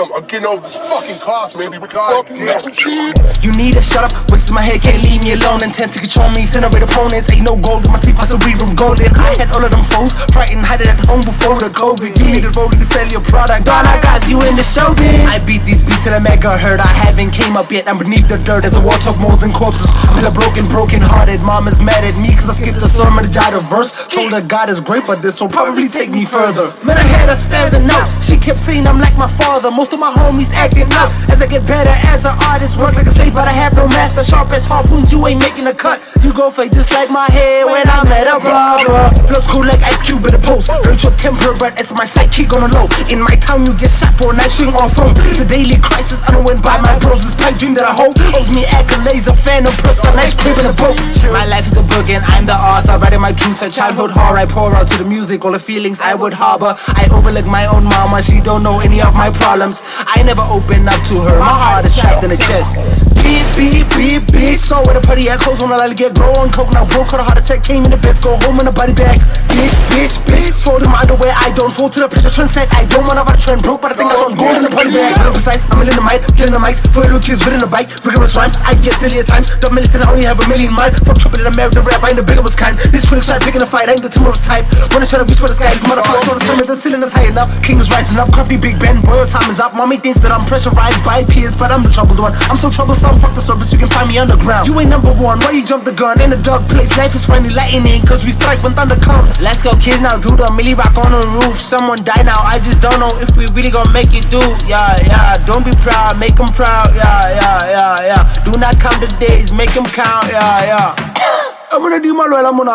I'm getting over this fucking cough, maybe. God damn. You need to shut up, wasting my head, can't leave me alone. Intent to control me, incinerate opponents. Ain't no gold in my teeth, my cerebrum golden. I had all of them foes, frightened, hiding at home before the COVID. You need to vote to sell your product, all I got you in the showbiz. I beat these beats till I mega hurt, I haven't came up yet. I'm beneath the dirt as a war talk moles and corpses. Feel a broken hearted. Mom is mad at me cause I skipped the sermon to jot a verse. Told her God is great, but this will probably take me further. Man, I had her spazzing out, she kept saying I'm like my father. Most of my homies acting up as I get better as an artist. Work like a slave, but I have no master. Sharp as harpoons, you ain't making a cut. You go fake just like my hair when I met a barber. Flows cool like Ice Cube in a post. Very short temper, but it's my psychic on a low. In my town, you get shot for a nice swing on phone. It's a daily crisis, I don't win by my bros. This pipe dream that I hold owes me accolades, a phantom plus a nice crib in a boat. My life is a book and I'm the author, writing my truth, a childhood horror. I pour out to the music, all the feelings I would harbor. I overlook my own mama, she don't know any of my problems. I never open up to her, my heart is trapped in a chest. Beep, bitch. So where the party at, close when I let it get grow on coke. Now broke, caught a heart attack, came in the beds, go home in a body bag. Bitch. Fold in my underwear, I don't fall to the pressure trend set. I don't wanna ride a trend broke, but I think I found gold in the party bag. I'm precise, I'm in the mic, killing the mics. For little kids, within the bike, rigorous rhymes. I get silly at times, don't listen, I only have a million mind. Fuck tripping in American rap, I ain't the biggest kind. These critics try picking a fight, I ain't the timorous type. When I try to reach for the sky, these motherfuckers wanna tell me the ceiling is high enough. King is rising up, crafty Big Ben, boy, your time is up. Mommy thinks that I'm pressurized by peers, but I'm the troubled one. I'm so troublesome, fuck the service, you can find me underground. You ain't number one, why you jump the gun? In a dark place, life is finally lightning, cause we strike when thunder comes. Let's go kids now, do the milli rock on the roof. Someone die now, I just don't know if we really gon' make it through. Yeah, don't be proud, make them proud. Yeah. Do not count the days, make them count. Yeah. I'm gonna do my I'm gonna